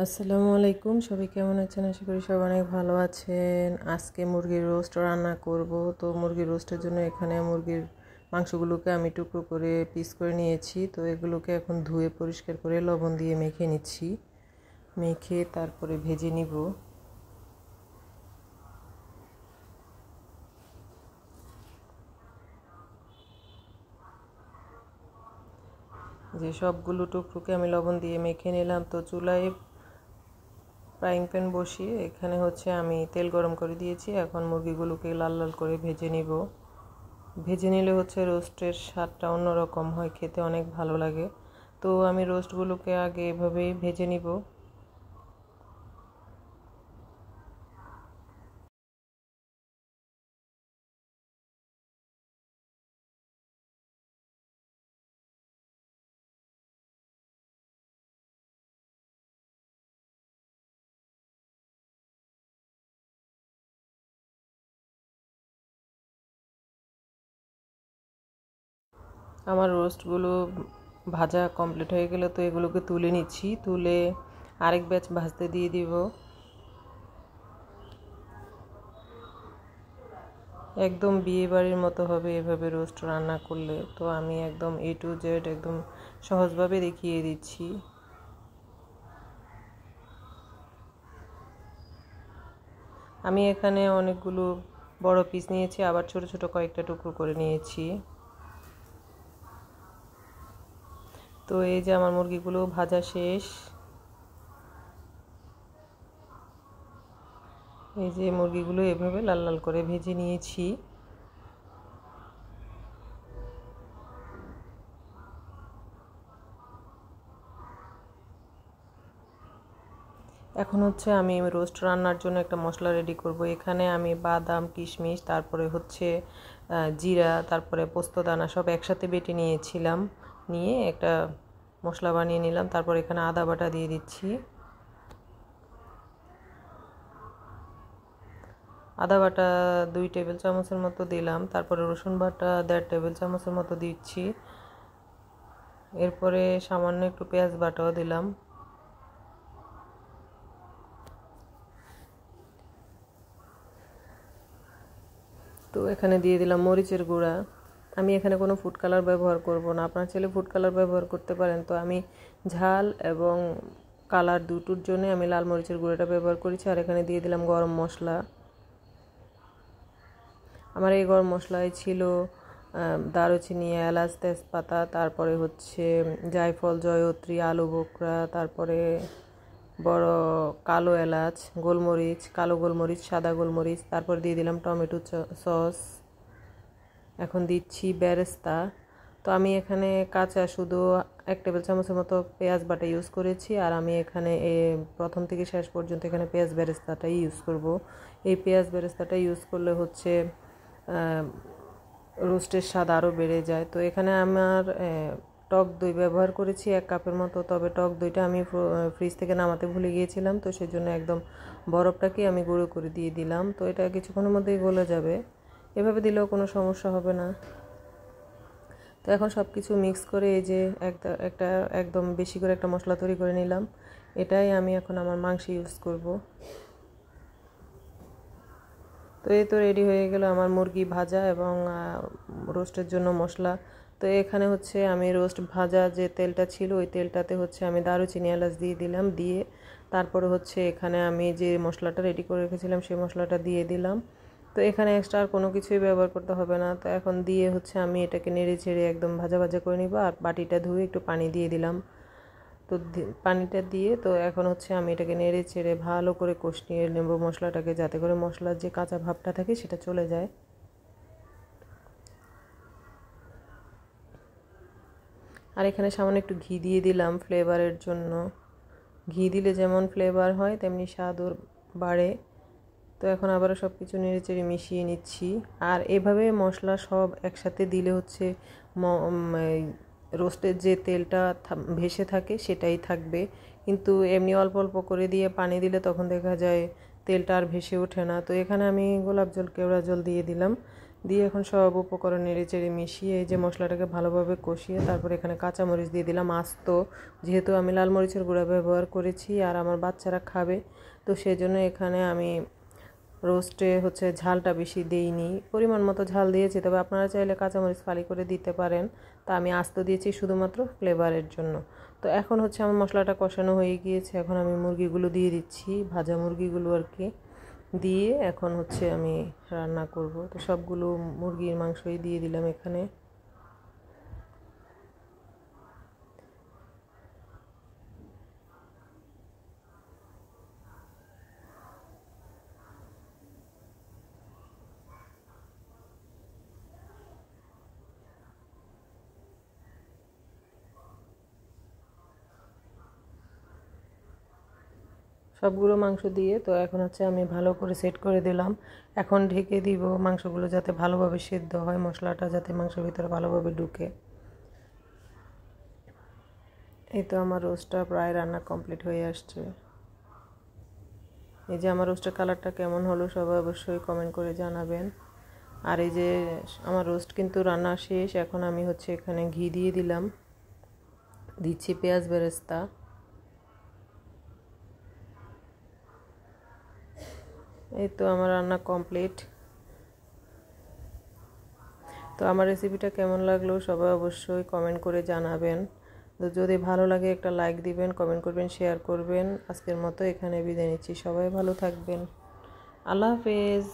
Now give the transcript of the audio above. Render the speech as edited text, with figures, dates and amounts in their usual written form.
আসসালামু আলাইকুম, সবাই কেমন আছেন? আশা করি সবাই অনেক ভালো আছেন। আজকে মুরগির রোস্ট রান্না করব। তো মুরগির রোস্টের জন্য এখানে মুরগির মাংসগুলোকে আমি টুকরো করে পিস করে নিয়েছি। তো এগুলোকে এখন ধুয়ে পরিষ্কার করে লবণ দিয়ে মেখে নিচ্ছি। মেখে তারপরে ভেজে নিব। যে সবগুলো টুকরোকে আমি লবণ দিয়ে মেখে নিলাম। তো চুলায় ফ্রাইং প্যান বসিয়ে এখানে আমি তেল গরম করে দিয়েছি। এখন মুরগিগুলোকে লাল লাল করে ভেজে নিব। ভেজে নিলে রোস্টের স্বাদটা অন্যরকম হয়, খেতে অনেক ভালো লাগে। তো আমি রোস্টগুলোকে আগে এভাবেই ভেজে নিব। আমার রোস্টগুলো ভাজা কমপ্লিট হয়ে গেলে তো এগুলোকে তুলে নিচ্ছি। তুলে আরেক ব্যাচ ভাজতে দিয়ে দিব। একদম বিয়ে বাড়ির মতো হবে এভাবে রোস্ট রান্না করলে। তো আমি একদম A to Z একদম সহজভাবে দেখিয়ে দিচ্ছি। আমি এখানে অনেকগুলো বড় পিস নিয়েছি, আবার ছোট ছোট কয়েকটা টুকরো করে নিয়েছি। তো এই যে আমার মুরগিগুলো ভাজা শেষ। এই যে মুরগিগুলো এভাবে লাল লাল করে ভেজে নিয়েছি। এখন আমি রোস্ট রান্নার জন্য একটা মশলা রেডি করব। এখানে আমি বাদাম, কিশমিশ, তারপরে জিরা, তারপরে পোস্তদানা সব একসাথে বেটে নিয়েছিলাম। নিয়ে একটা মশলা বানিয়ে নিলাম। তারপর এখানে আদা বাটা দিয়ে দিচ্ছি। আদা বাটা 2 টেবিল চামচের মতো দিলাম। তারপরে রসুন বাটা 1.5 টেবিল চামচের মতো দিচ্ছি। এরপরে সামান্য একটু পেঁয়াজ বাটাও দিলাম। তো এখানে দিয়ে দিলাম মরিচের গুঁড়া। আমি এখানে কোনো ফুড কালার ব্যবহার করব না, আপনার চাইলে ফুড কালার ব্যবহার করতে পারেন। তো আমি ঝাল এবং কালার দুটোর জন্য আমি লাল মরিচের গুঁড়াটা ব্যবহার করেছি। আর এখানে দিয়ে দিলাম গরম মশলা। আমার এই গরম মশলায় ছিল দারুচিনি, এলাচ, তেজপাতা, তারপরে জায়ফল, জয়ত্রী, আলু বোখরা, তারপরে বড় কালো এলাচ, গোলমরিচ, কালো গোলমরিচ, সাদা গোলমরিচ, তারপর দিয়ে দিলাম টমেটো সস। এখন দিচ্ছি বেরেস্তা। তো আমি এখানে কাঁচা শুধু 1 টেবিল চামচের মতো পেঁয়াজ বাটা ইউজ করেছি। আর আমি এখানে প্রথম থেকে শেষ পর্যন্ত এখানে পেঁয়াজ বেরেস্তাটাই ইউজ করব। এই পেঁয়াজ বেরেস্তাটা ইউজ করলে রোস্টের স্বাদ আরও বেড়ে যায়। তো এখানে আমার টক দই ব্যবহার করেছি 1 কাপের মতো। তবে টক দইটা আমি ফ্রিজ থেকে নামাতে ভুলে গিয়েছিলাম, তো সেজন্য একদম বরফটাকে আমি গুঁড়ো করে দিয়ে দিলাম। তো এটা কিছুক্ষণের মধ্যেই গলে যাবে, এভাবে দিলেও কোনো সমস্যা হবে না। তো এখন সব কিছু মিক্স করে এই যে একটা একদম বেশি করে একটা মশলা তৈরি করে নিলাম। এটাই আমি এখন আমার মাংসে ইউজ করব। তো এই তো রেডি হয়ে গেল আমার মুরগি ভাজা এবং রোস্টের জন্য মশলা। তো এখানে আমি রোস্ট ভাজা যে তেলটা ছিল ওই তেলটাতে আমি দারুচিনি, এলাচ দিয়ে দিলাম। দিয়ে তারপরে এখানে আমি যে মশলাটা রেডি করে রেখেছিলাম সেই মশলাটা দিয়ে দিলাম। তো এখানে এক্সট্রা আর কোনো কিছুই ব্যবহার করতে হবে না। তো এখন দিয়ে আমি এটাকে নেড়ে ছেড়ে একদম ভাজা ভাজা করে নিব। আর বাটিটা ধুয়ে একটু পানি দিয়ে দিলাম। তো পানিটা দিয়ে তো এখন আমি এটাকে নেড়ে চেড়ে ভালো করে কষিয়ে নেব মশলাটাকে, যাতে করে মশলার যে কাঁচা ভাবটা থাকে সেটা চলে যায়। আর এখানে সামান্য একটু ঘি দিয়ে দিলাম ফ্লেভারের জন্য। ঘি দিলে যেমন ফ্লেভার হয় তেমনি স্বাদও বাড়ে। তো এখন আবারও সব কিছু নেড়ে চেড়ে মিশিয়ে নিচ্ছি। আর এভাবে মশলা সব একসাথে দিলে রোস্টের যে তেলটা ভেসে থাকে সেটাই থাকবে। কিন্তু এমনি অল্প অল্প করে দিয়ে পানি দিলে তখন দেখা যায় তেলটা আর ভেসে ওঠে না। তো এখানে আমি গোলাপ জল, কেওড়া জল দিয়ে দিলাম। দিয়ে এখন সব উপকরণ নেড়েচেড়ে মিশিয়ে এই যে মশলাটাকে ভালোভাবে কষিয়ে তারপর এখানে কাঁচামরিচ দিয়ে দিলাম আস্ত, যেহেতু আমি লাল মরিচের গুঁড়া ব্যবহার করেছি আর আমার বাচ্চারা খাবে, তো সেজন্য এখানে আমি রোস্টে হচ্ছে ঝালটা বেশি দেইনি, পরিমাণ মতো ঝাল দিয়েছি। তবে আপনারা চাইলে কাঁচামরিচ ফালি করে দিতে পারেন, তা আমি আস্ত দিয়েছি শুধুমাত্র ফ্লেভারের জন্য। তো এখন হচ্ছে আমার মশলাটা কষানো হয়ে গিয়েছে, এখন আমি মুরগিগুলো দিয়ে দিচ্ছি, ভাজা মুরগিগুলো আর কি, দিয়ে এখন হচ্ছে আমি রান্না করব। তো সবগুলো মুরগির মাংসই দিয়ে দিলাম এখানে। সবগুলো মাংস দিয়ে তো এখন হচ্ছে আমি ভালো করে সেট করে দিলাম। এখন ঢেকে দিব মাংসগুলো যাতে ভালোভাবে সেদ্ধ হয়, মশলাটা যাতে মাংসের ভিতরে ভালোভাবে ঢুকে। এই তো আমার রোস্টটা প্রায় রান্না কমপ্লিট হয়ে আসছে। এই যে আমার রোস্টের কালারটা কেমন হলো সবাই অবশ্যই কমেন্ট করে জানাবেন। আর এই যে আমার রোস্ট কিন্তু রান্না শেষ, এখন আমি হচ্ছে এখানে ঘি দিয়ে দিলাম, দিচ্ছি পেঁয়াজ বেরেস্তা। এই তো আমার রান্না কমপ্লিট। তো আমার রেসিপিটা কেমন লাগলো সবাই অবশ্যই কমেন্ট করে জানাবেন। তো যদি ভালো লাগে একটা লাইক দিবেন, কমেন্ট করবেন, শেয়ার করবেন। আজকের মতো এখানে বিদায় নিচ্ছি, সবাই ভালো থাকবেন। আল্লাহ হাফেজ।